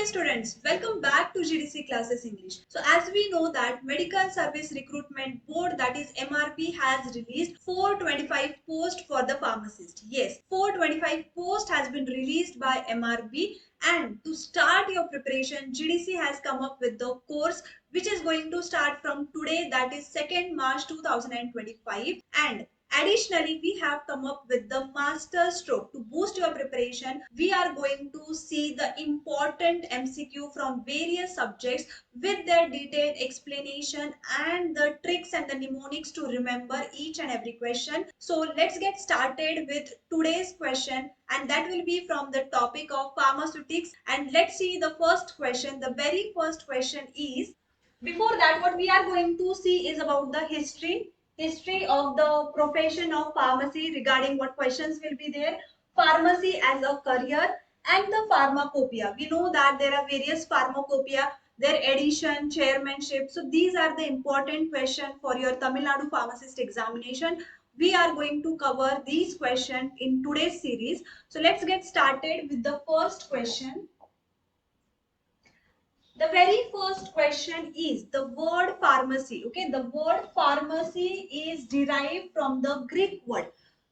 students, welcome back to GDC Classes English. So as we know that Medical Service Recruitment Board, that is MRB, has released 425 posts for the pharmacist. Yes, 425 posts has been released by MRB, and to start your preparation, GDC has come up with the course which is going to start from today, that is 2nd March 2025, and additionally, we have come up with the master stroke. To boost your preparation, we are going to see the important MCQ from various subjects with their detailed explanation and the tricks and the mnemonics to remember each and every question. So let's get started with today's question, and that will be from the topic of pharmaceutics. And let's see the first question. The very first question is, before that, what we are going to see is about the history of the profession of pharmacy, regarding what questions will be there, pharmacy as a career, and the pharmacopoeia. We know that there are various pharmacopoeia, their edition, chairmanship. So these are the important questions for your Tamil Nadu pharmacist examination. We are going to cover these questions in today's series. So let's get started with the first question. The very first question is the word pharmacy. Okay, the word pharmacy is derived from the Greek word.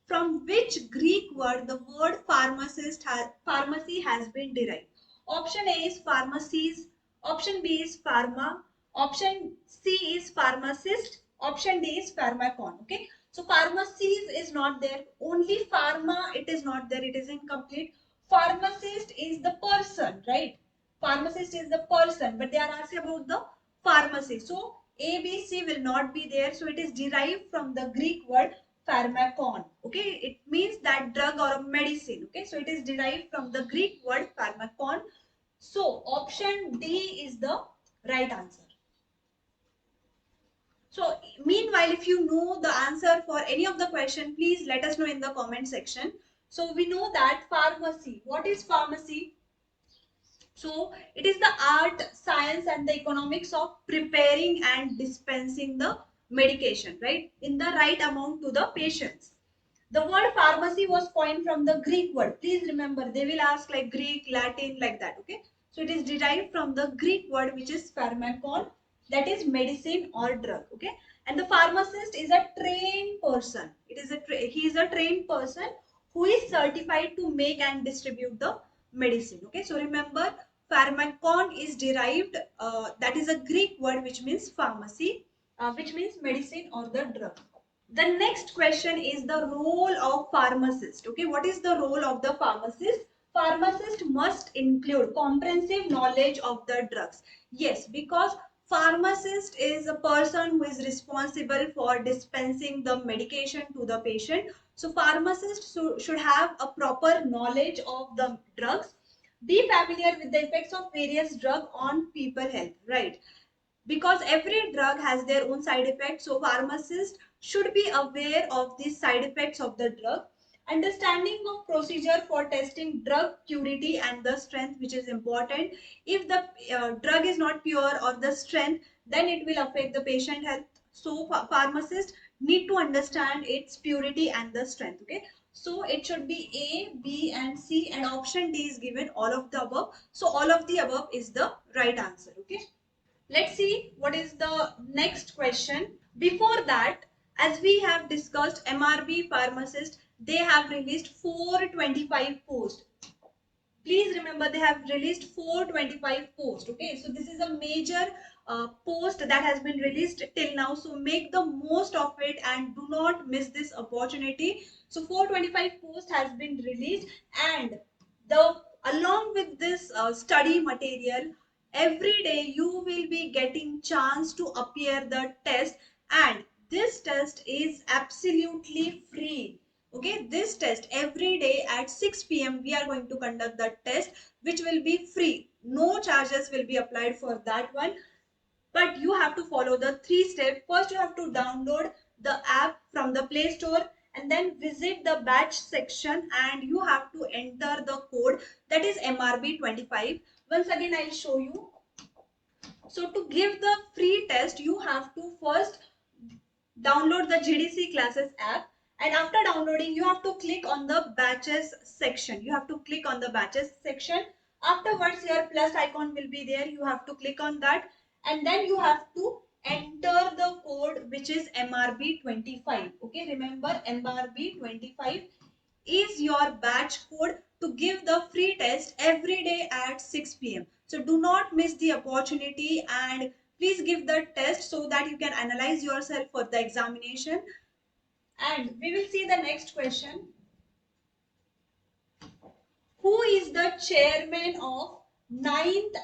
From which Greek word the word pharmacy has been derived? Option A is pharmacies, option B is pharma, option C is pharmacist, option D is pharmacon. Okay, so pharmacies is not there, only pharma it is not there, it is incomplete. Pharmacist is the person, right? Pharmacist is the person, but they are asking about the pharmacy. So A, B, C will not be there. So it is derived from the Greek word pharmakon. Okay, it means that drug or a medicine. Okay, so it is derived from the Greek word pharmakon. So option D is the right answer. So meanwhile, if you know the answer for any of the question, please let us know in the comment section. So we know that pharmacy. What is pharmacy? So it is the art, science, and the economics of preparing and dispensing the medication, right, in the right amount to the patients. The word pharmacy was coined from the Greek word. Please remember, they will ask like Greek, Latin, like that. Okay, so it is derived from the Greek word which is pharmakon, that is medicine or drug. Okay, and the pharmacist is a trained person. It is he is a trained person who is certified to make and distribute the medicine. Okay, so remember, pharmakon is derived, that is a Greek word which means pharmacy, which means medicine or the drug. The next question is the role of pharmacist. Okay, what is the role of the pharmacist? Pharmacist must include comprehensive knowledge of the drugs. Yes, because pharmacist is a person who is responsible for dispensing the medication to the patient. So pharmacist should have a proper knowledge of the drugs, be familiar with the effects of various drugs on people health, right? Because every drug has their own side effects, so pharmacists should be aware of the side effects of the drug, understanding of procedure for testing drug purity and the strength, which is important. If the drug is not pure or the strength, then it will affect the patient health. So pharmacists need to understand its purity and the strength. Okay, so it should be A, B, and C, and option D is given all of the above. So all of the above is the right answer. Okay, let's see what is the next question. Before that, as we have discussed, MRB pharmacist, they have released 425 posts. Please remember, they have released 425 posts. Okay, so this is a major post that has been released till now. So make the most of it and do not miss this opportunity. So 425 posts has been released, and the along with this study material, every day you will be getting chance to appear the test, and this test is absolutely free. Okay, this test every day at 6 p.m. we are going to conduct the test, which will be free. No charges will be applied for that one. But you have to follow the 3 steps. First, you have to download the app from the Play Store, and then visit the batch section, and you have to enter the code, that is MRB25. Once again, I'll show you. So to give the free test, you have to first download the GDC classes app, and after downloading you have to click on the batches section. You have to click on the batches section. Afterwards, here plus icon will be there. You have to click on that, and then you have to enter the code, which is MRB25. Okay, remember MRB25 is your batch code to give the free test every day at 6 p.m. So do not miss the opportunity and please give the test so that you can analyze yourself for the examination. And we will see the next question. Who is the chairman of ninth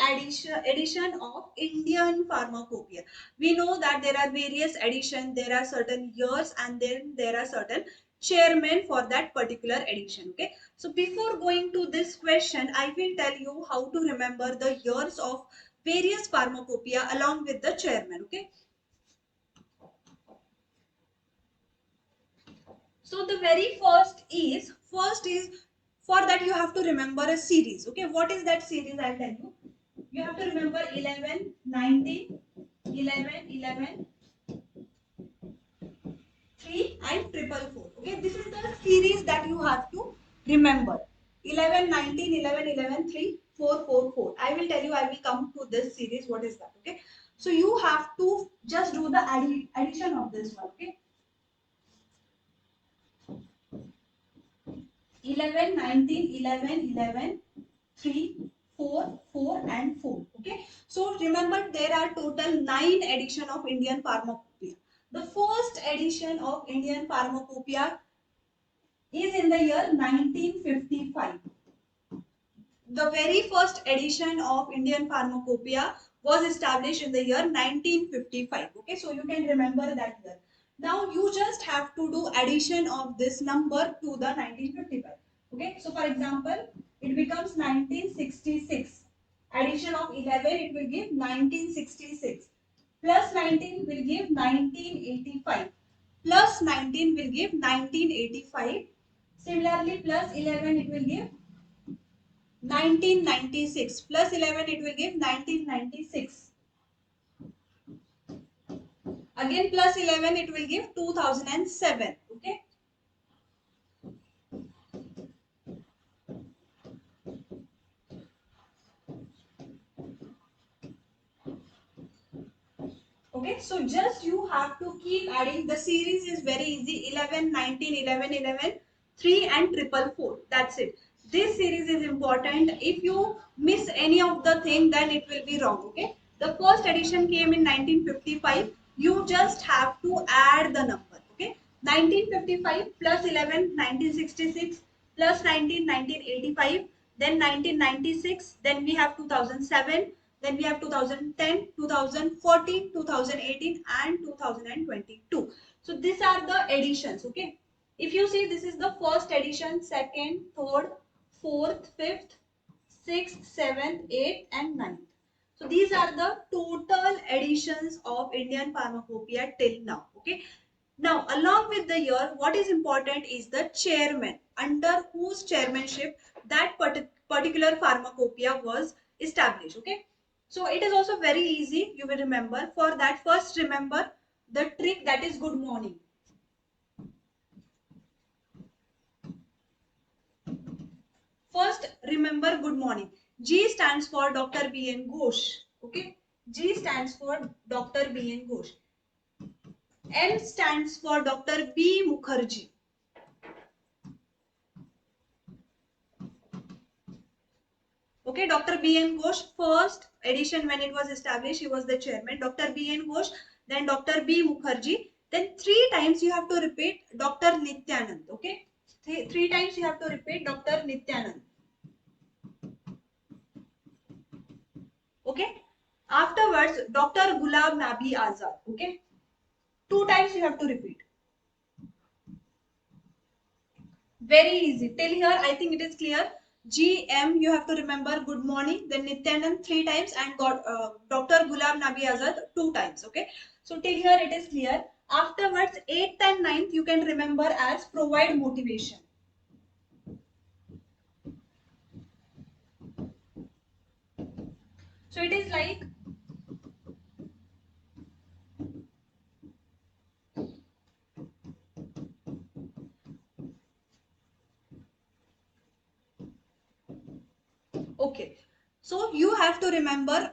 edition of Indian Pharmacopoeia? We know that there are various editions, there are certain years, and then there are certain chairman for that particular edition. Okay, so before going to this question, I will tell you how to remember the years of various pharmacopoeia along with the chairman. Okay, so the very first is for that you have to remember a series. Okay, what is that series? I'll tell you. You have to remember 11, 19, 11, 11, 3 and triple 4. Okay, this is the series that you have to remember. 11, 19, 11, 11, 3, 4, 4, 4. I will tell you, I will come to this series. What is that? Okay, so you have to just do the addition of this one. Okay, 11, 19, 11, 11, 3, 4, 4 and 4. Okay. So remember there are total 9 edition of Indian Pharmacopoeia. The first edition of Indian Pharmacopoeia is in the year 1955. The very first edition of Indian Pharmacopoeia was established in the year 1955. Okay, so you can remember that year. Now you just have to do addition of this number to the 1955. Okay, so for example, it becomes 1966. Addition of 11, it will give 1966. Plus 19 will give 1985. Plus 19 will give 1985. Similarly, plus 11 it will give 1996. Plus 11 it will give 1996. Again plus 11 it will give 2007. Okay. Okay, so just you have to keep adding. The series is very easy. 11, 19, 11, 11, 3 and triple 4. That's it. This series is important. If you miss any of the thing, then it will be wrong. Okay. The first edition came in 1955. You just have to add the number. Okay. 1955 plus 11, 1966 plus 19, 1985. Then 1996. Then we have 2007. Then we have 2010, 2014, 2018 and 2022. So these are the editions. Okay. If you see, this is the first edition, second, third, fourth, fifth, sixth, seventh, eighth and ninth. So these are the total editions of Indian Pharmacopoeia till now. Okay. Now, along with the year, what is important is the chairman, under whose chairmanship that particular pharmacopoeia was established. Okay. So it is also very easy. You will remember. For that, first remember the trick, that is good morning. First, remember good morning. G stands for Dr. B.N. Ghosh. Okay. G stands for Dr. B.N. Ghosh. M stands for Dr. B. Mukherjee. Okay, Dr. B.N. Ghosh, first edition when it was established, he was the chairman. Dr. B.N. Ghosh, then Dr. B. Mukherjee. Then 3 times you have to repeat Dr. Nityanand. Okay, three times you have to repeat Dr. Nityanand. Okay, afterwards Dr. Ghulam Nabi Azad. Okay, 2 times you have to repeat. Very easy. Till here, I think it is clear. GM, you have to remember good morning. Then Nityanand 3 times and Dr. Ghulam Nabi Azad 2 times. Okay. So till here it is clear. Afterwards, 8th and 9th you can remember as provide motivation. So it is like okay. have to remember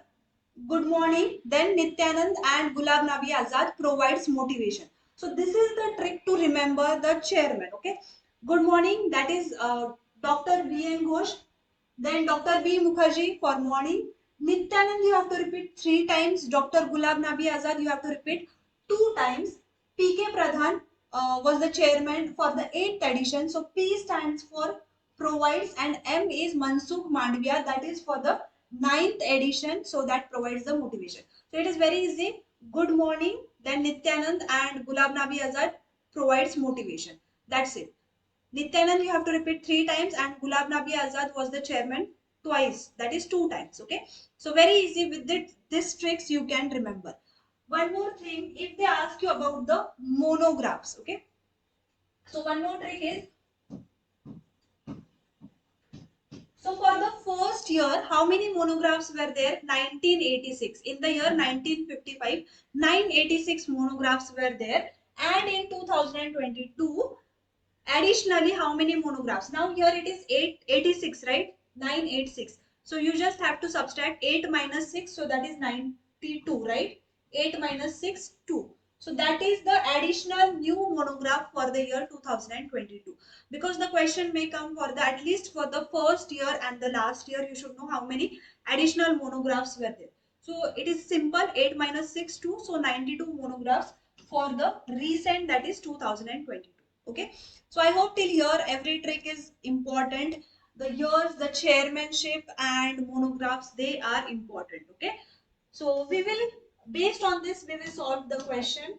good morning, then Nityanand and Gulab Nabi Azad provides motivation. So this is the trick to remember the chairman. Okay, good morning, that is Dr. B.N. Ghosh, then Dr. B. Mukherjee for morning. Nityanand you have to repeat 3 times. Dr. Gulab Nabi Azad you have to repeat 2 times. P.K. Pradhan was the chairman for the 8th edition. So P stands for provides and M is Mansukh Mandviya, that is for the 9th edition. So that provides the motivation. So it is very easy. Good morning, then Nityanand and Gulab Nabi Azad provides motivation. That's it. Nityanand you have to repeat 3 times and Gulab Nabi Azad was the chairman twice. That is 2 times. Okay. So very easy with this tricks you can remember. One more thing, if they ask you about the monographs. Okay. So one more trick is, so for the first year, how many monographs were there? 1986. In the year 1955, 986 monographs were there. And in 2022, additionally, how many monographs? Now here it is 886, right? 986. So you just have to subtract 8 minus 6. So that is 92, right? 8 minus 6, 2. So that is the additional new monograph for the year 2022. Because the question may come for the, at least for the first year and the last year, you should know how many additional monographs were there. So it is simple, 8 minus 6, 2. So 92 monographs for the recent, that is 2022. Okay. So I hope till here every trick is important. The years, the chairmanship and monographs, they are important. Okay. So we will, based on this, we will solve the question.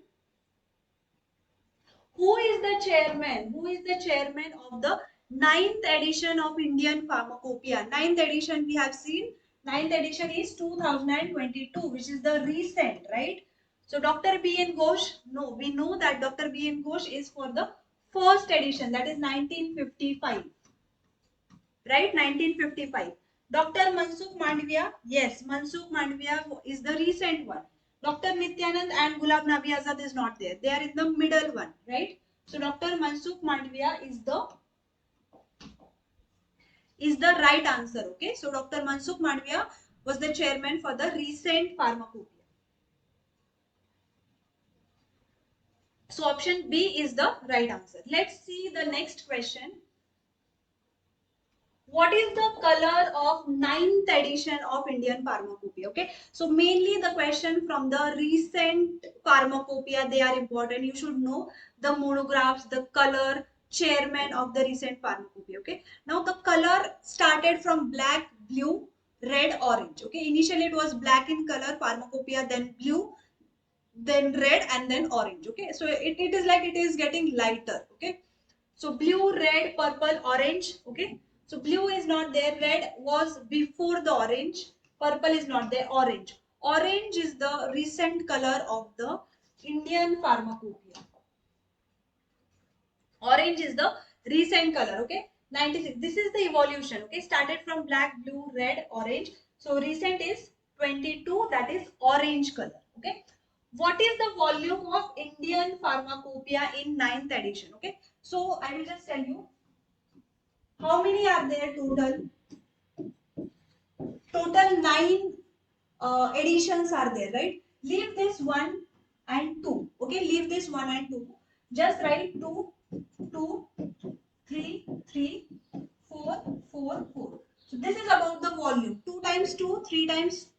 Who is the chairman? Who is the chairman of the 9th edition of Indian Pharmacopoeia? 9th edition we have seen. 9th edition is 2022, which is the recent, right? So Dr. B.N. Ghosh, no, we know that Dr. B.N. Ghosh is for the first edition, that is 1955, right? 1955. Dr. Mansukh Mandviya, yes, Mansukh Mandviya is the recent one. Dr. Nityanand and Gulab Nabi Azad is not there. They are in the middle one, right? So Dr. Mansukh Mandviya is the right answer. Okay. So Dr. Mansukh Mandviya was the chairman for the recent pharmacopoeia. So option B is the right answer. Let's see the next question. What is the color of 9th edition of Indian Pharmacopoeia? Okay, so mainly the question from the recent Pharmacopoeia, they are important. You should know the monographs, the color, chairman of the recent Pharmacopoeia. Okay, now the color started from black, blue, red, orange. Okay, initially it was black in color Pharmacopoeia, then blue, then red, and then orange. Okay, so it is like it is getting lighter. Okay, so blue, red, purple, orange. Okay, so blue is not there, red was before the orange, purple is not there, orange. Orange is the recent color of the Indian Pharmacopoeia. Orange is the recent color. Okay, 96. This is the evolution. Okay, started from black, blue, red, orange. So recent is 22, that is orange color. Okay, what is the volume of Indian Pharmacopoeia in 9th edition? Okay, so I will just tell you how many are there total. Total 9 editions are there, right? Leave this 1 and 2. Okay, leave this 1 and 2. Just write 2, 2, 3, 3, 4, 4, 4. So this is about the volume. 2 times 2, 3 times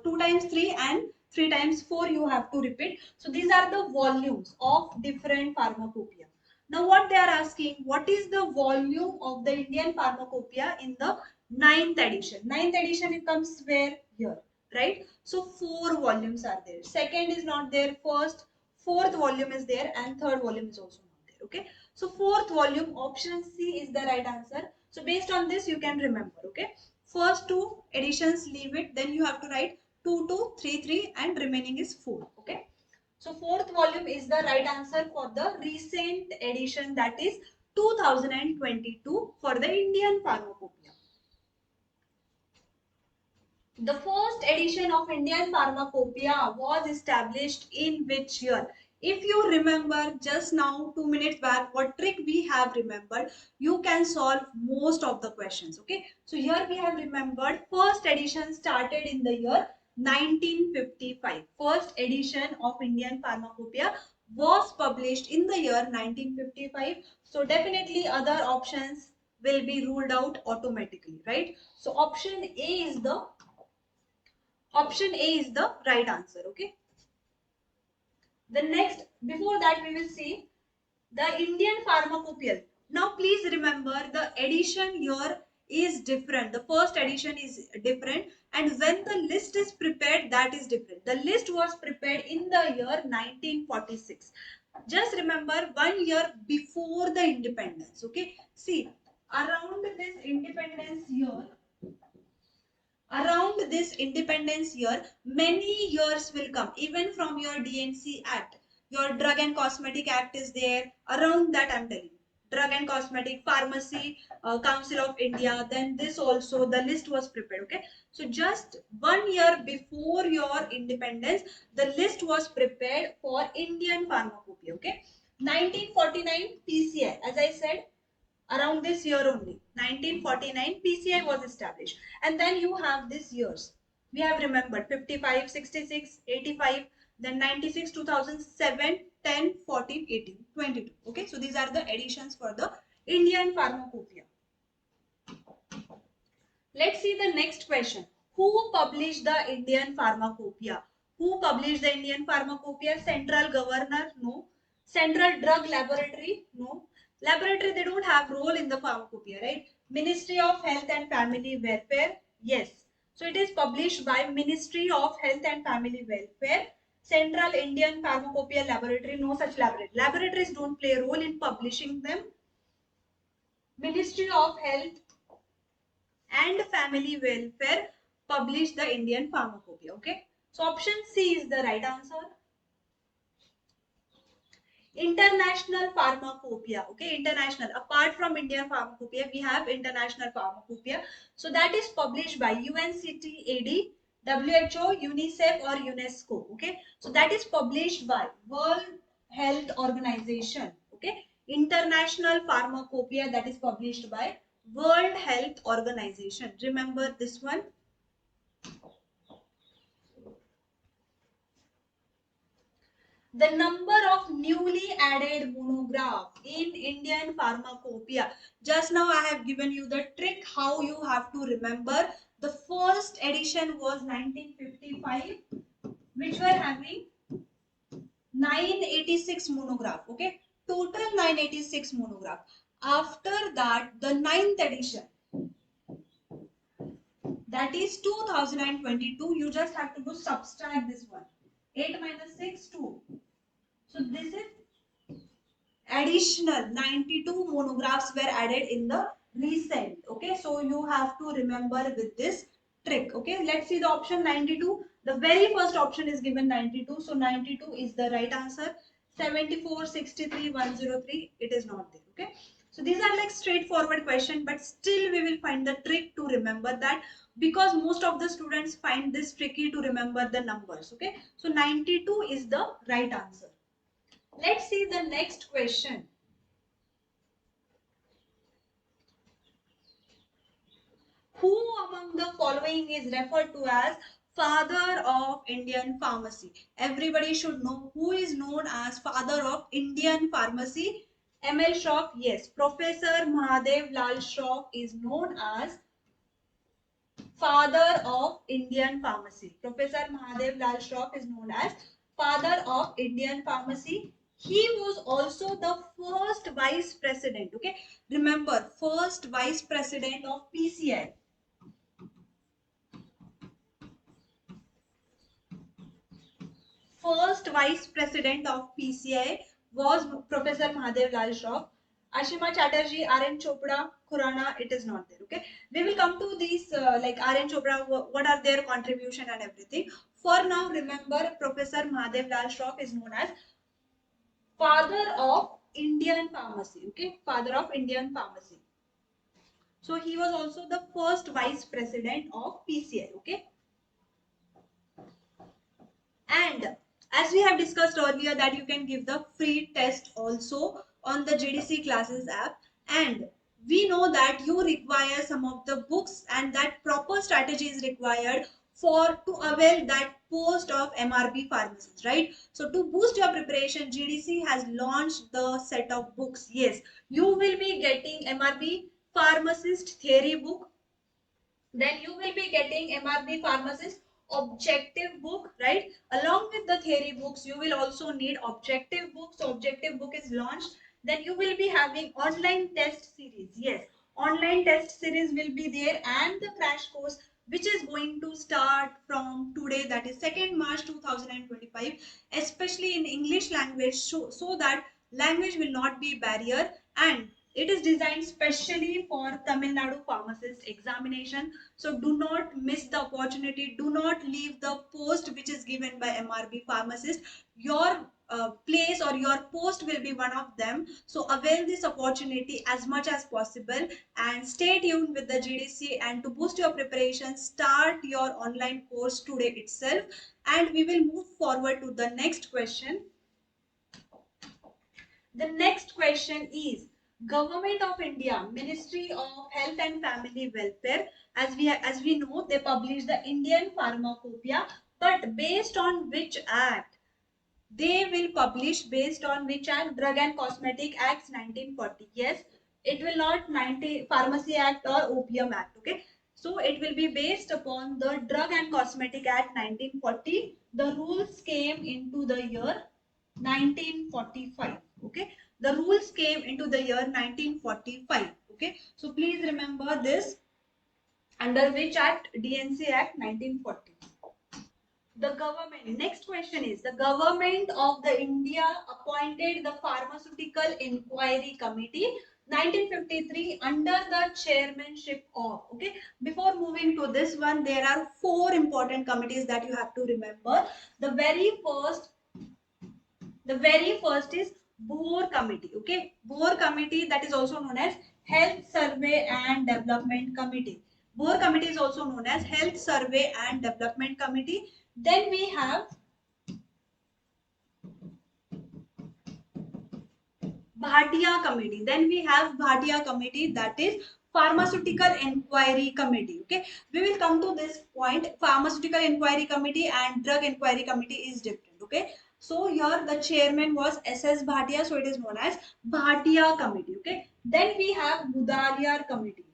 2 times 3 and 3 times 4 you have to repeat. So these are the volumes of different pharmacopoeia. Now what they are asking, what is the volume of the Indian Pharmacopoeia in the 9th edition? 9th edition it comes where? Here, right? So 4 volumes are there. Second is not there. First, fourth volume is there and third volume is also not there. Okay. So fourth volume, option C is the right answer. So based on this you can remember. Okay. First 2 editions leave it. Then you have to write 2, 2, 3, 3 and remaining is 4. Okay. So fourth volume is the right answer for the recent edition, that is 2022 for the Indian Pharmacopoeia. The first edition of Indian Pharmacopoeia was established in which year? If you remember just now 2 minutes back what trick we have remembered, you can solve most of the questions. Okay, so here we have remembered first edition started in the year 1955. First edition of Indian Pharmacopoeia was published in the year 1955. So definitely other options will be ruled out automatically, right? So option A is the right answer. Okay, the next, before that we will see the Indian Pharmacopoeia. Now please remember the edition here is different. The first edition is different, and when the list is prepared, that is different. The list was prepared in the year 1946. Just remember 1 year before the independence. Okay, see, around this independence year, around this independence year, many years will come, even from your DNC Act. Your Drug and Cosmetic Act is there. Around that, I'm telling you. Drug and Cosmetic, Pharmacy, Council of India. Then this also, the list was prepared. Okay. So just 1 year before your independence, the list was prepared for Indian Pharmacopoeia. Okay. 1949 PCI. As I said, around this year only, 1949 PCI was established. And then you have these years. We have remembered 55, 66, 85, then 96, 2007, 10, 14, 18, 22. Okay, so these are the additions for the Indian Pharmacopoeia. Let's see the next question. Who published the Indian Pharmacopoeia? Who published the Indian Pharmacopoeia? Central Governor? No. Central Drug Laboratory? No. Laboratory, they don't have role in the pharmacopoeia, right? Ministry of Health and Family Welfare? Yes. So it is published by Ministry of Health and Family Welfare. Central Indian Pharmacopoeia Laboratory? No such laboratory. Laboratories don't play a role in publishing them. Ministry of Health and Family Welfare published the Indian Pharmacopoeia. Okay, so option C is the right answer. International Pharmacopoeia. Okay, international. Apart from Indian Pharmacopoeia, we have International Pharmacopoeia. So that is published by UNCTAD, WHO, UNICEF, or UNESCO. Okay, so that is published by World Health Organization. Okay, International Pharmacopoeia, that is published by World Health Organization. Remember this one. The number of newly added monograph in Indian Pharmacopoeia. Just now I have given you the trick how you have to remember. The first edition was 1955, which were having 986 monograph. Okay, total 986 monograph. After that, the ninth edition, that is 2022. You just have to do subtract this one. 8 minus 6, 2. So this is additional 92 monographs were added in the recent. Okay, so you have to remember with this trick. Okay, let's see the option 92. The very first option is given 92, so 92 is the right answer. 74, 63, 103, it is not there. Okay, so these are like straightforward question, but still we will find the trick to remember that, because most of the students find this tricky to remember the numbers. Okay, so 92 is the right answer. Let's see the next question. Who among the following is referred to as father of Indian pharmacy? Everybody should know who is known as father of Indian pharmacy. M.L. Shroff, yes. Professor Mahadev Lal Shroff is known as father of Indian pharmacy. Professor Mahadev Lal Shroff is known as father of Indian pharmacy. He was also the first vice president. Okay, remember, first vice president of PCI. First vice president of PCI was Professor Mahadev Lal Shroff. Ashima Chatterjee, R.N. Chopra, Khurana, it is not there. Okay, we will come to these like R.N. Chopra, what are their contribution and everything. For now, remember Professor Mahadev Lal Shroff is known as father of Indian pharmacy. Okay, father of Indian pharmacy. So he was also the first vice president of PCI. Okay, and As we have discussed earlier that you can give the free test also on the GDC classes app, and we know that you require some of the books and that proper strategy is required for to avail that post of MRB pharmacist, right? So to boost your preparation, GDC has launched the set of books. Yes, you will be getting MRB pharmacist theory book, then you will be getting MRB pharmacist objective book, right? Along with the theory books, you will also need objective books. So objective book is launched. Then you will be having online test series. Yes, online test series will be there, and the crash course which is going to start from today, that is 2nd March 2025, especially in English language, so that language will not be barrier, and it is designed specially for Tamil Nadu pharmacist examination. So do not miss the opportunity. Do not leave the post which is given by MRB pharmacist. Your place or your post will be one of them. So avail this opportunity as much as possible and stay tuned with the GDC, and to boost your preparation, start your online course today itself. And we will move forward to the next question. The next question is Government of India, Ministry of Health and Family Welfare. As we know, they publish the Indian Pharmacopoeia, but based on which act? They will publish based on which act? Drug and Cosmetic Acts 1940. Yes, it will not 90 Pharmacy Act or Opium Act. Okay, so it will be based upon the Drug and Cosmetic Act 1940. The rules came into the year 1945. Okay, the rules came into the year 1945. Okay, so please remember this. Under which act? DNC Act 1940. The government, next question is, the government of the India appointed the Pharmaceutical Inquiry Committee 1953 under the chairmanship of, okay, before moving to this one, there are 4 important committees that you have to remember. The very first is Boer Committee. Okay, Boer Committee, that is also known as Health Survey and Development Committee. Boer Committee is also known as Health Survey and Development Committee. Then we have Bhatia Committee. Then we have Bhatia Committee, that is Pharmaceutical Inquiry Committee. Okay, we will come to this point. Pharmaceutical Inquiry Committee and Drug Inquiry Committee is different. Okay, so here the chairman was S.S. Bhatia, so it is known as Bhatia Committee. Okay, then we have Mudaliar Committee.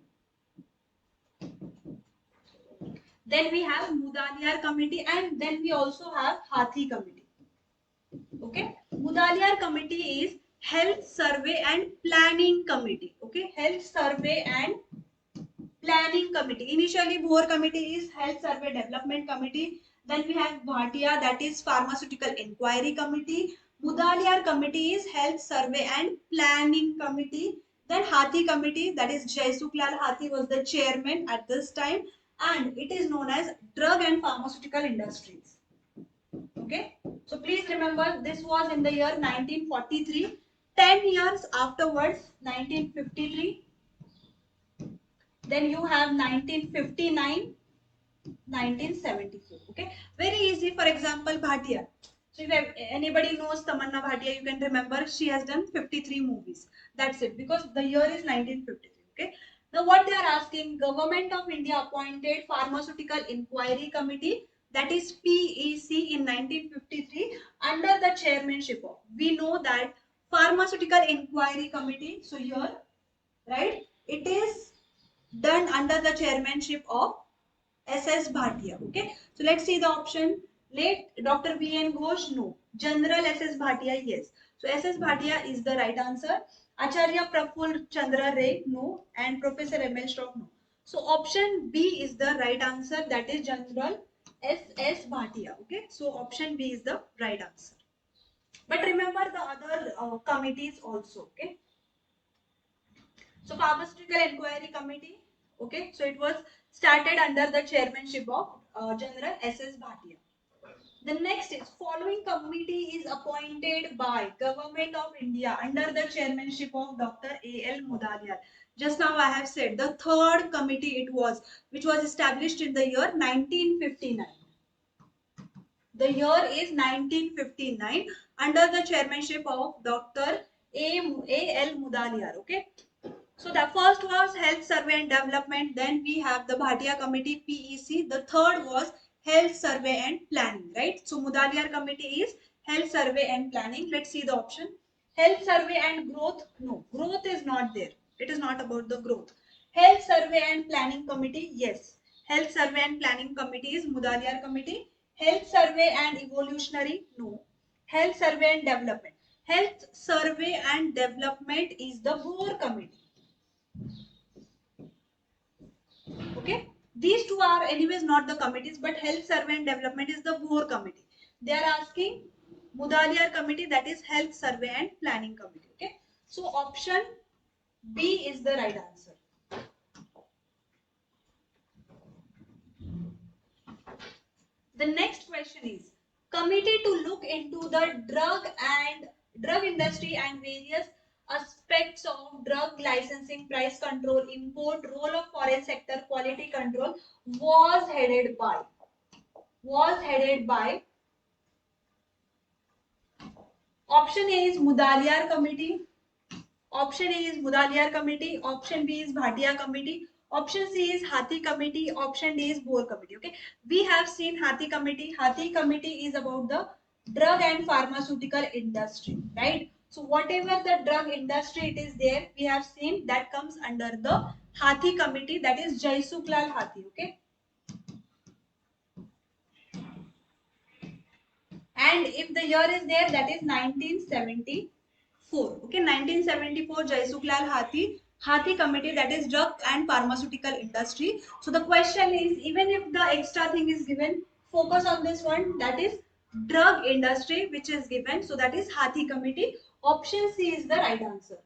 Then we have Mudaliar Committee, and then we also have Hathi Committee. Okay, Mudaliar Committee is Health Survey and Planning Committee. Okay, Health Survey and Planning Committee. Initially, Boer Committee is Health Survey Development Committee. Then we have Bhatia, that is Pharmaceutical Inquiry Committee. Mudaliar Committee is Health Survey and Planning Committee. Then Hathi Committee, that is Jaisuklal Hathi was the chairman at this time, and it is known as Drug and Pharmaceutical Industries. Okay, so please remember this was in the year 1943. 10 years afterwards, 1953. Then you have 1959, 1974. Okay, very easy. For example, Bhatia. So if anybody knows Tamanna Bhatia, you can remember she has done 53 movies. That's it, because the year is 1953. Okay. Now what they are asking, Government of India appointed Pharmaceutical Inquiry Committee, that is PEC, in 1953 under the chairmanship of, we know that Pharmaceutical Inquiry Committee. So here, right, it is done under the chairmanship of S.S. Bhatia. Okay, so let's see the option. Late Dr. B.N. Ghosh, no. General S.S. Bhatia, yes. So S.S. Bhatia is the right answer. Acharya Prafull Chandra Ray, no. And Professor M.L. Shroff, no. So option B is the right answer, that is General S.S. Bhatia. Okay, so option B is the right answer. But remember the other committees also. Okay. So Pharmaceutical Inquiry Committee, okay, so it was started under the chairmanship of General S.S. Bhatia. The next is, following committee is appointed by Government of India under the chairmanship of Dr. A.L. Mudaliar. Just now I have said the third committee it was, which was established in the year 1959. The year is 1959 under the chairmanship of Dr. A.L. Mudaliar. Okay. So the first was Health Survey and Development. Then we have the Bhatia Committee, PEC. The third was Health Survey and Planning, right? So Mudaliar Committee is Health Survey and Planning. Let's see the option. Health Survey and Growth. No, growth is not there. It is not about the growth. Health Survey and Planning Committee. Yes. Health Survey and Planning Committee is Mudaliar Committee. Health Survey and Evolutionary. No. Health Survey and Development. Health Survey and Development is the Boer Committee. Okay, these two are anyways not the committees, but Health Survey and Development is the Boer Committee. They are asking Mudaliar Committee, that is Health Survey and Planning Committee. Okay, so option B is the right answer. The next question is committee to look into the drug industry and various aspects of drug licensing, price control, import, role of foreign sector, quality control was headed by option A is Mudaliar Committee, option A is Mudaliar Committee, option B is Bhatia Committee, option C is Hathi Committee, option D is Boer Committee. Okay, we have seen Hathi Committee. Hathi Committee is about the drug and pharmaceutical industry, right? So whatever the drug industry it is there, we have seen that comes under the Hathi Committee, that is Jaisuklal Hathi. Okay, and if the year is there, that is 1974. Okay, 1974 Jaisuklal Hathi Committee, that is drug and pharmaceutical industry. So the question is, even if the extra thing is given, focus on this one, that is drug industry, which is given. So that is Hathi Committee. Option C is the right answer.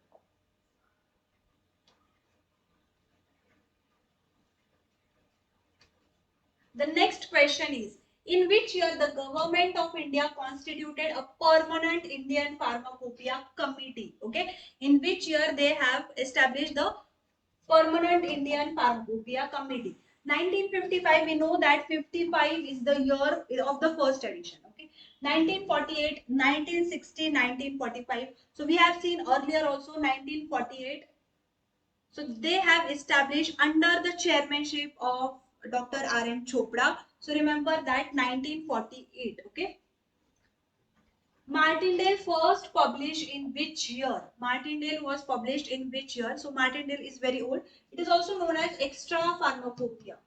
The next question is, in which year the government of India constituted a permanent Indian Pharmacopoeia Committee? Okay, in which year they have established the permanent Indian Pharmacopoeia Committee? 1955, we know that 55 is the year of the first edition. Okay, 1948, 1960, 1945. So we have seen earlier also 1948. So they have established under the chairmanship of Dr. R.M. Chopra. So remember that 1948. Okay. Martindale first published in which year? Martindale was published in which year? So Martindale is very old. It is also known as Extra Pharmacopoeia.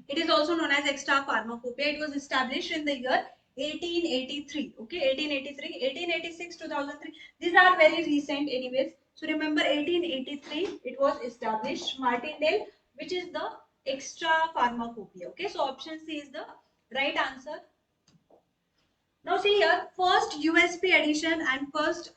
It is also known as Extra Pharmacopoeia. It was established in the year 1883. Okay, 1883, 1886, 2003. These are very recent anyways. So remember 1883 it was established, Martindale, which is the Extra Pharmacopoeia. Okay, so option C is the right answer. Now see here, first USP edition and first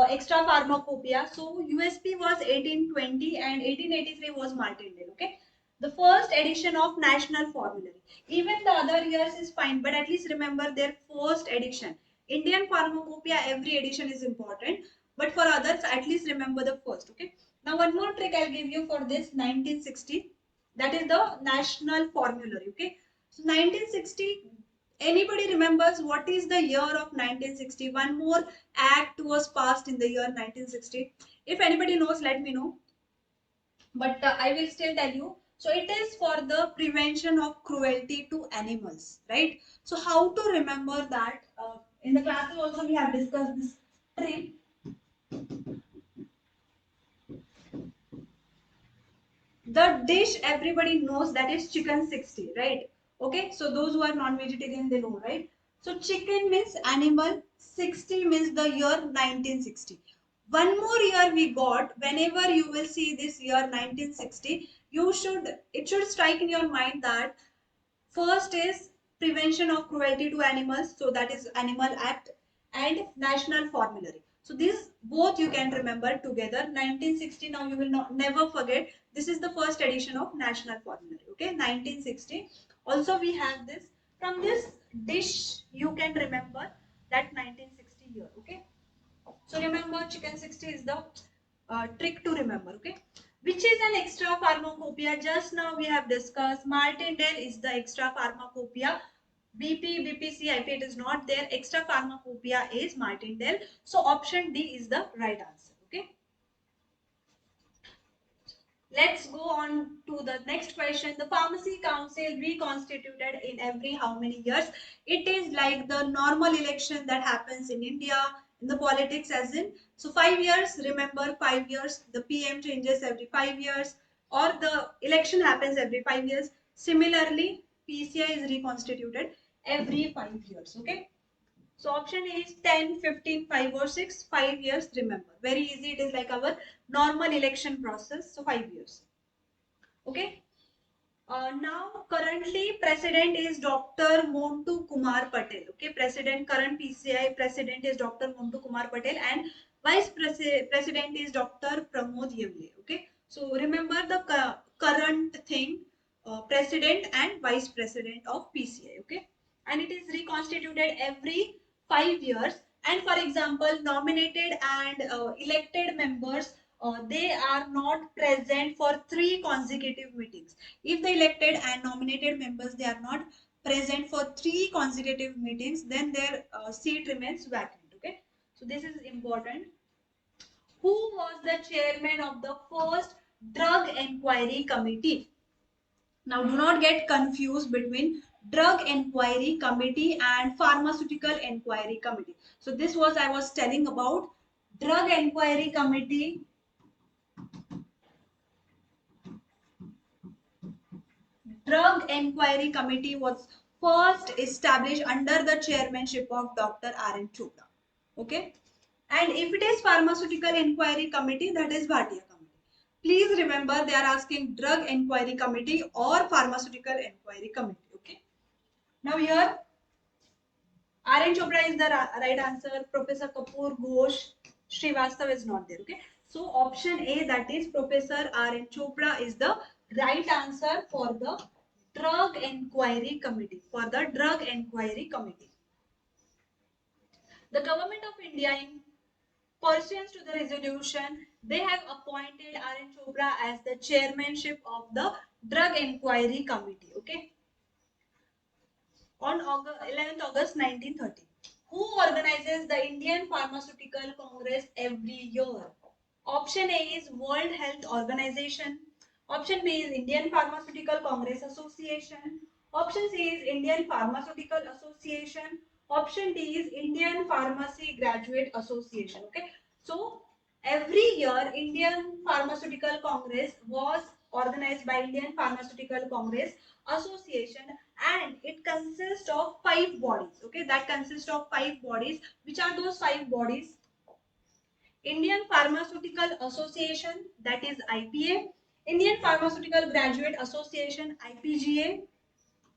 Extra Pharmacopoeia. So USP was 1820 and 1883 was Martindale. Okay, the first edition of National Formulary. Even the other years is fine, but at least remember their first edition. Indian Pharmacopoeia, every edition is important, but for others, at least remember the first. Okay. Now one more trick I'll give you for this 1960. That is the National Formulary. Okay. So 1960. Anybody remembers what is the year of 1960? One more act was passed in the year 1960. If anybody knows, let me know. But I will still tell you. So it is for the prevention of cruelty to animals, right? So how to remember that? In the classes also we have discussed this trick. The dish everybody knows, that is chicken 60, right? Okay, so those who are non-vegetarian, they know, right? So chicken means animal, 60 means the year 1960. One more year we got, whenever you will see this year 1960, it should strike in your mind that first is prevention of cruelty to animals, so that is Animal Act, and National Formulary. So these both you can remember together. 1960, now you will not never forget. This is the first edition of National Formulary. Okay, 1960. Also we have this. From this dish you can remember that 1960 year. Okay. So remember chicken 60 is the trick to remember. Okay. Which is an extra pharmacopoeia? Just now we have discussed Martindale is the extra pharmacopoeia. BP, BPC, IP, it is not there. Extra pharmacopoeia is Martindale. So option D is the right answer. Okay. Let's go on to the next question. The Pharmacy Council reconstituted in every how many years? It is like the normal election that happens in India, in the politics as in. So 5 years, remember 5 years, the PM changes every 5 years or the election happens every 5 years. Similarly, PCI is reconstituted every 5 years. Okay. So option A is 10, 15, 5 or 6, 5 years, remember. Very easy, it is like our normal election process, so 5 years. Okay. Now currently president is Dr. Montu Kumar Patel. Okay, current PCI president is Dr. Montu Kumar Patel and vice president is Dr. Pramod Yevle. Okay, so remember the current thing, president and vice president of PCI. Okay, and it is reconstituted every 5 years. And for example, nominated and elected members, they are not present for 3 consecutive meetings. If the elected and nominated members they are not present for 3 consecutive meetings, then their seat remains vacant. Okay, so this is important. Who was the chairman of the first drug inquiry committee? Now, do not get confused between drug inquiry committee and pharmaceutical inquiry committee. So this was I was telling about drug inquiry committee. Drug Inquiry Committee was first established under the chairmanship of Dr. R.N. Chopra. Okay. And if it is Pharmaceutical Inquiry Committee, that is Bhatia Committee. Please remember they are asking Drug Inquiry Committee or Pharmaceutical Inquiry Committee. Okay. Now here R.N. Chopra is the right answer. Professor Kapoor, Ghosh, Srivastava is not there. Okay. So option A, that is Professor R.N. Chopra, is the right answer for the Drug Inquiry Committee. For the Drug Inquiry Committee. The Government of India, in pursuant to the resolution, they have appointed R.N. Chopra as the chairmanship of the Drug Inquiry Committee. Okay. On 11th August 1930. Who organizes the Indian Pharmaceutical Congress every year? Option A is World Health Organization. Option B is Indian Pharmaceutical Congress Association. Option C is Indian Pharmaceutical Association. Option D is Indian Pharmacy Graduate Association. Okay. So every year Indian Pharmaceutical Congress was organized by Indian Pharmaceutical Congress Association, and it consists of 5 bodies. Okay, that consists of 5 bodies. Which are those 5 bodies? Indian Pharmaceutical Association, that is IPA, Indian Pharmaceutical Graduate Association, IPGA,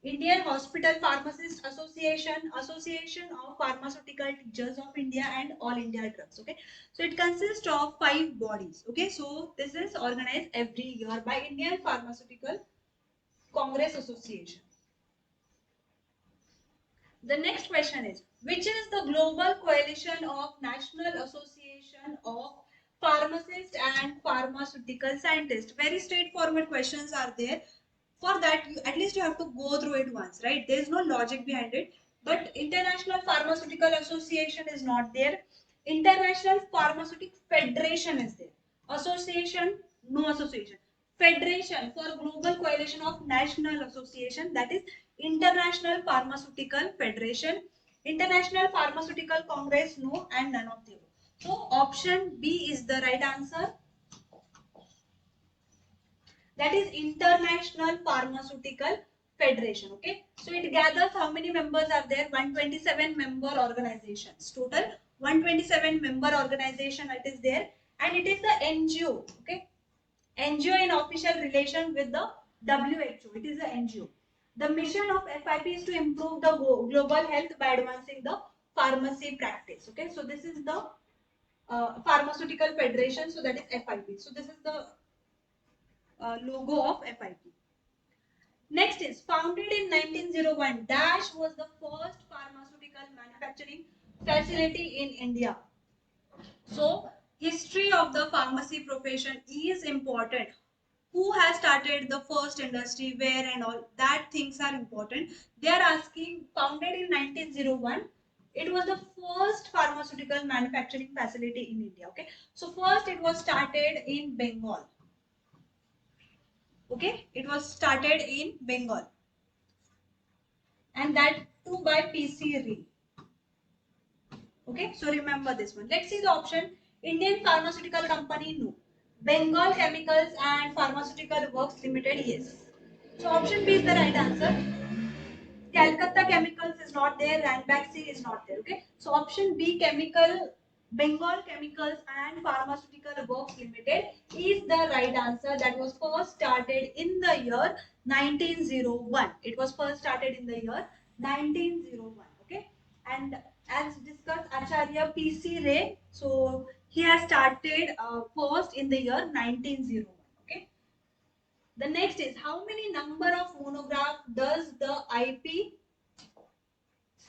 Indian Hospital Pharmacist Association, Association of Pharmaceutical Teachers of India, and All India Drugs. Okay, so it consists of 5 bodies. Okay, so this is organized every year by Indian Pharmaceutical Congress Association. The next question is, which is the global coalition of National Association of Pharmacists and Pharmaceutical Scientists? Very straightforward questions are there. For that, at least you have to go through it once, right? There is no logic behind it. But International Pharmaceutical Association is not there. International Pharmaceutical Federation is there. Association, no association. Federation for Global Coalition of National Association, that is International Pharmaceutical Federation. International Pharmaceutical Congress, no, and none of the above. So option B is the right answer. That is International Pharmaceutical Federation. Okay, so it gathers how many members are there? 127 member organizations. Total 127 member organization it is there, and it is the NGO. Okay, NGO in official relation with the WHO. It is the NGO. The mission of FIP is to improve the global health by advancing the pharmacy practice. Okay, so this is the Pharmaceutical Federation. So that is FIP. So this is the logo of FIP. Next is founded in 1901. Dash was the first pharmaceutical manufacturing facility in India. So history of the pharmacy profession is important. Who has started the first industry, where and all that things are important. They are asking, founded in 1901. It was the first pharmaceutical manufacturing facility in India. Okay, so first it was started in Bengal. Okay, it was started in Bengal, and that too by PC Ray. Okay, so remember this one. Let's see the option. Indian Pharmaceutical Company, no. Bengal Chemicals and Pharmaceutical Works Limited, yes. So option B is the right answer. Calcutta Chemicals is not there, Ranbaxy is not there. Okay, so option B, Bengal Chemicals and Pharmaceutical Works Limited is the right answer. That was first started in the year 1901. It was first started in the year 1901. Okay, and as discussed, Acharya PC Ray. So he has started first in the year 1901. Okay. The next is, how many number of monograph does the IP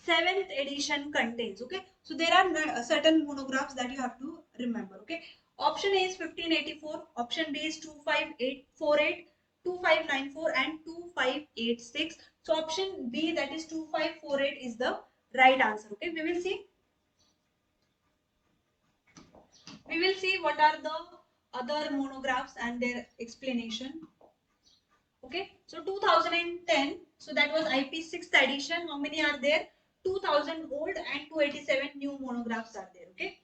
7th edition contains? Okay, so there are certain monographs that you have to remember. Okay, option A is 1584, option B is 2548, 2594 and 2586. So option B, that is 2548, is the right answer. Okay, we will see what are the other monographs and their explanation. Okay, so 2010, so that was IP 6th edition. How many are there? 2000 old and 287 new monographs are there. Okay,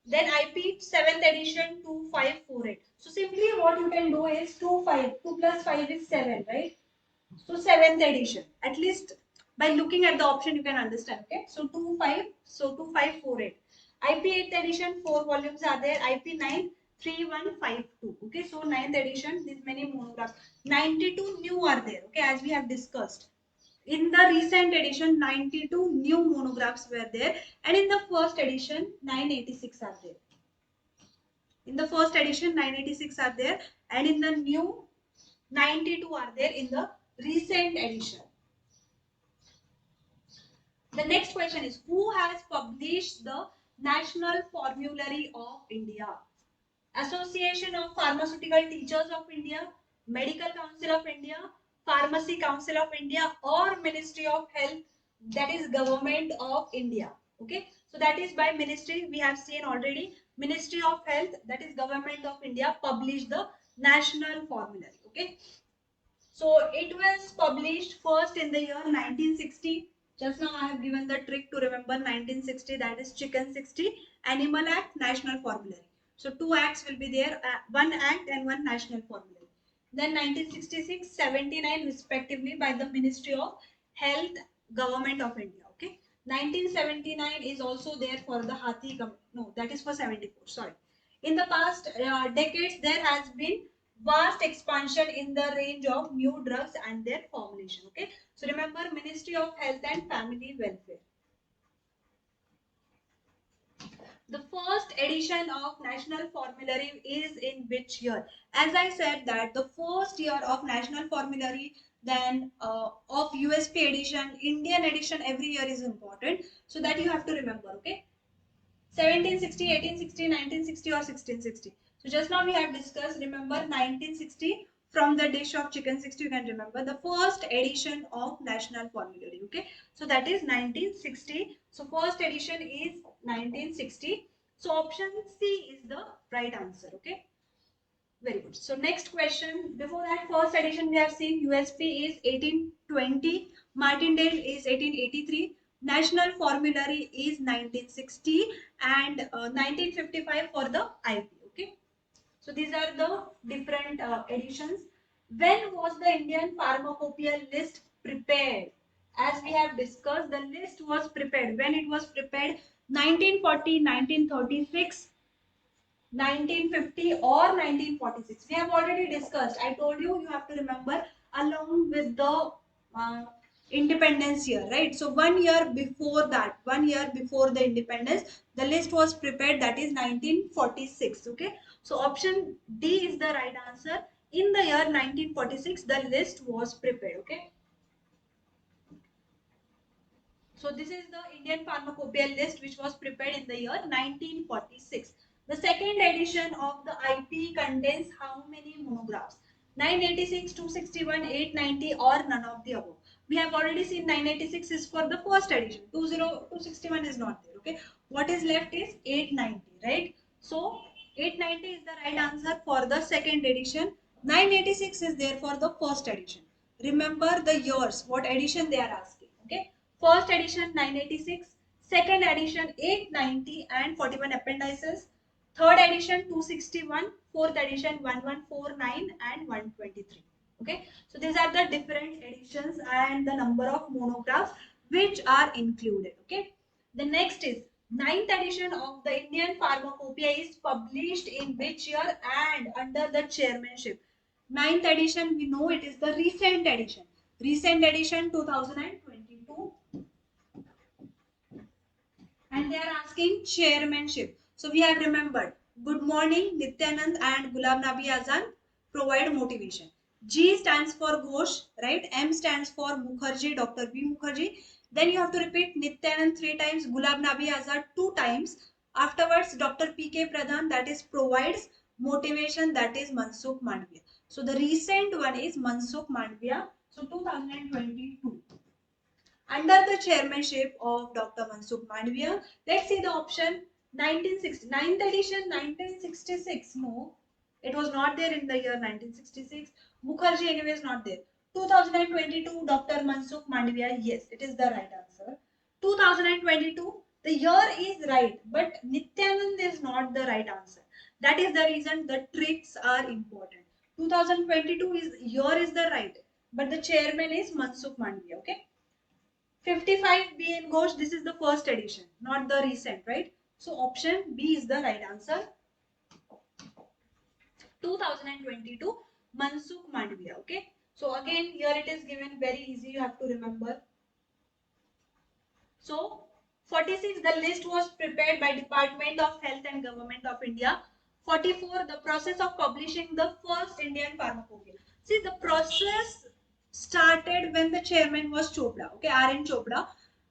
then IP 7th edition 2548. So simply what you can do is 2 plus 5 is 7, right? So 7th edition, at least by looking at the option you can understand. Okay, so 2548. IP 8th edition 4 volumes are there. IP 9 3152. Okay, so 9th edition, these many monographs. 92 new are there. Okay, as we have discussed. In the recent edition, 92 new monographs were there, and in the first edition, 986 are there. In the first edition, 986 are there, and in the new, 92 are there in the recent edition. The next question is, who has published the National Formulary of India? Association of Pharmaceutical Teachers of India, Medical Council of India, Pharmacy Council of India, or Ministry of Health, that is Government of India. Okay, so that is by ministry. We have seen already, Ministry of Health, that is Government of India, published the National Formulary. Okay, so it was published first in the year 1960. Just now I have given the trick to remember 1960, that is Chicken 60, Animal Act, National Formulary. So two acts will be there, one act and one national formulary. Then 1966, 79 respectively by the Ministry of Health, Government of India. Okay. 1979 is also there for the Hathi, no, that is for 74, sorry. In the past decades, there has been vast expansion in the range of new drugs and their formulation. Okay, so remember, Ministry of Health and Family Welfare. The first edition of National Formulary is in which year? As I said that the first year of National Formulary, then of USP edition, Indian edition every year is important. So that you have to remember. Okay, 1760, 1860, 1960 or 1660. So just now we have discussed, remember 1960, from the dish of chicken 60 you can remember the first edition of National Formulary. Okay, so that is 1960. So first edition is 1960. So option C is the right answer. Okay, very good. So next question, before that, first edition we have seen USP is 1820, Martindale is 1883, National Formulary is 1960, and 1955 for the IP. Okay, so these are the different editions. When was the Indian Pharmacopoeia list prepared? As we have discussed, the list was prepared. When it was prepared, 1940, 1936, 1950 or 1946. We have already discussed. I told you, you have to remember along with the independence year, right? So 1 year before that, 1 year before the independence, the list was prepared, that is 1946. Okay, so option D is the right answer. In the year 1946, the list was prepared. Okay, so this is the Indian Pharmacopoeia list which was prepared in the year 1946. The second edition of the IP contains how many monographs? 986, 261, 890 or none of the above. We have already seen 986 is for the first edition. 261 is not there. Okay. What is left is 890, right? So 890 is the right answer for the second edition. 986 is there for the first edition. Remember the years, what edition they are asking. Okay. First edition 986, second edition 890 and 41 appendices. Third edition 261, fourth edition 1149 and 123. Okay, so these are the different editions and the number of monographs which are included. Okay, the next is ninth edition of the Indian Pharmacopoeia is published in which year and under the chairmanship. Ninth edition, we know it is the recent edition. Recent edition 2022, and they are asking chairmanship. So we have remembered Good Morning, Nityanand and Gulab Nabi Azad provide motivation. G stands for Ghosh, right? M stands for Mukherjee, Dr. B. Mukherjee. Then you have to repeat Nityanand 3 times, Gulab Nabi Azad 2 times. Afterwards, Dr. P.K. Pradhan, that is provides motivation, that is Mansukh Mandviya. So the recent one is Mansukh Mandviya. So 2022. Under the chairmanship of Dr. Mansukh Mandviya. Let's see the option 1960. 9th edition 1966. No, it was not there in the year 1966. Mukherjee anyway is not there. 2022 Dr. Mansukh Mandviya. Yes, it is the right answer. 2022. The year is right, but Nityanand is not the right answer. That is the reason the tricks are important. 2022 is year is the right, but the chairman is Mansukh Mandviya. Okay. 55 B in Ghosh, this is the first edition, not the recent, right? So option B is the right answer. 2022 Mansukh Mandviya, okay? So again, here it is given very easy, you have to remember. So 46, the list was prepared by Department of Health and Government of India. 44, the process of publishing the first Indian Pharmacopoeia. See, the process started when the chairman was Chopra, okay, R.N. Chopra.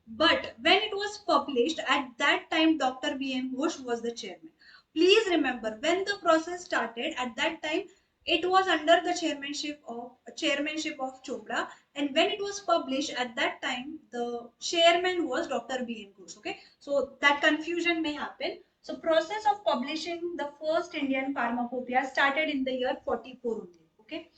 But when it was published, at that time, Dr. B.M. Ghosh was the chairman. Please remember, when the process started, at that time, it was under the chairmanship of Chopra, and when it was published at that time, the chairman was Dr. B.M. Ghosh. Okay, so that confusion may happen. So process of publishing the first Indian Pharmacopoeia started in the year 44 only. Okay,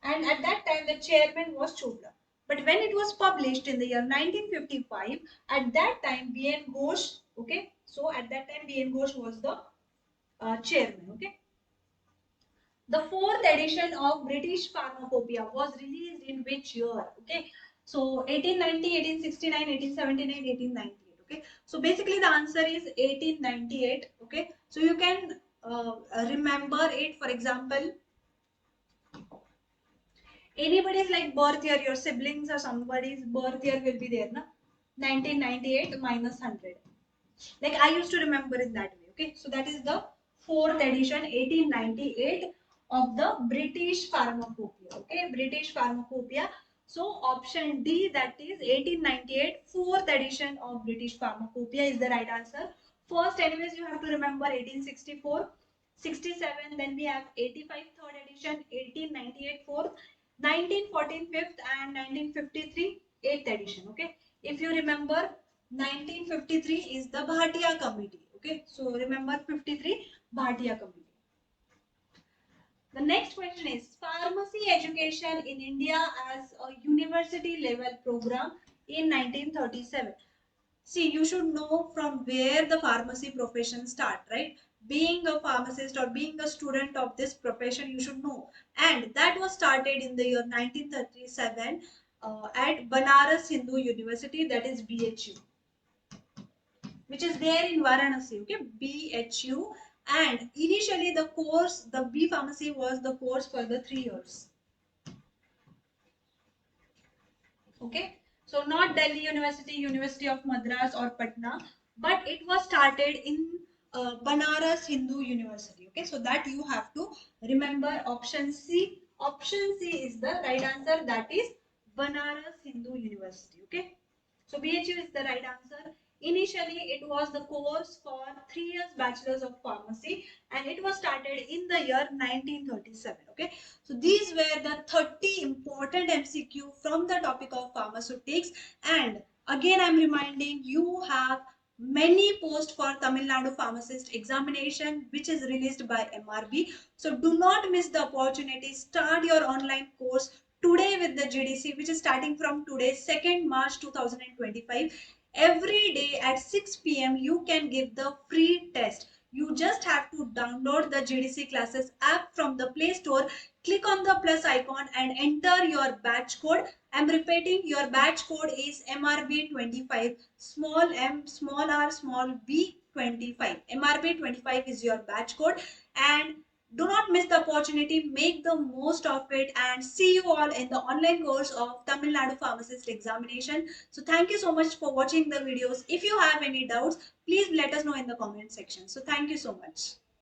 and at that time the chairman was Chopra. But when it was published in the year 1955, at that time B.N. Ghosh, okay, so at that time B.N. Ghosh was the chairman. Okay. The fourth edition of British Pharmacopoeia was released in which year? Okay, so 1890, 1869, 1879, 1898. Okay, so basically the answer is 1898. Okay, so you can remember it. For example, anybody's like birth year, your siblings or somebody's birth year will be there, na? 1998 minus 100. Like I used to remember in that way. Okay, so that is the fourth edition, 1898 of the British Pharmacopoeia. Okay, British Pharmacopoeia. So option D, that is 1898, fourth edition of British Pharmacopoeia is the right answer. First, anyways, you have to remember 1864, 67. Then we have 85, third edition, 1898, fourth, 1914, fifth, and 1953, eighth edition. Okay, if you remember, 1953 is the Bhatia Committee. Okay, so remember 53 Bhatia Committee. The next question is pharmacy education in India as a university level program in 1937. See, you should know from where the pharmacy profession start, right? Being a pharmacist or being a student of this profession, you should know. And that was started in the year 1937 at Banaras Hindu University, that is BHU, which is there in Varanasi, okay, BHU. And initially the course, the B Pharmacy was the course for the 3 years. Okay, so not Delhi University, University of Madras or Patna, but it was started in Banaras Hindu University. Okay, so that you have to remember option C. Option C is the right answer, that is Banaras Hindu University. Okay, so BHU is the right answer. Initially, it was the course for 3 years Bachelor's of Pharmacy, and it was started in the year 1937. Okay, so these were the 30 important MCQ from the topic of pharmaceutics. And again, I'm reminding you have many posts for Tamil Nadu pharmacist examination, which is released by MRB. So do not miss the opportunity. Start your online course today with the GDC, which is starting from today, 2nd March 2025. Every day at 6 p.m. you can give the free test. You just have to download the GDC classes app from the Play Store, click on the plus icon and enter your batch code. I'm repeating, your batch code is MRB25, small m, small r, small b 25. MRB25 is your batch code, and do not miss the opportunity, make the most of it, and see you all in the online course of Tamil Nadu Pharmacist examination. So thank you so much for watching the videos. If you have any doubts, please let us know in the comment section. So thank you so much.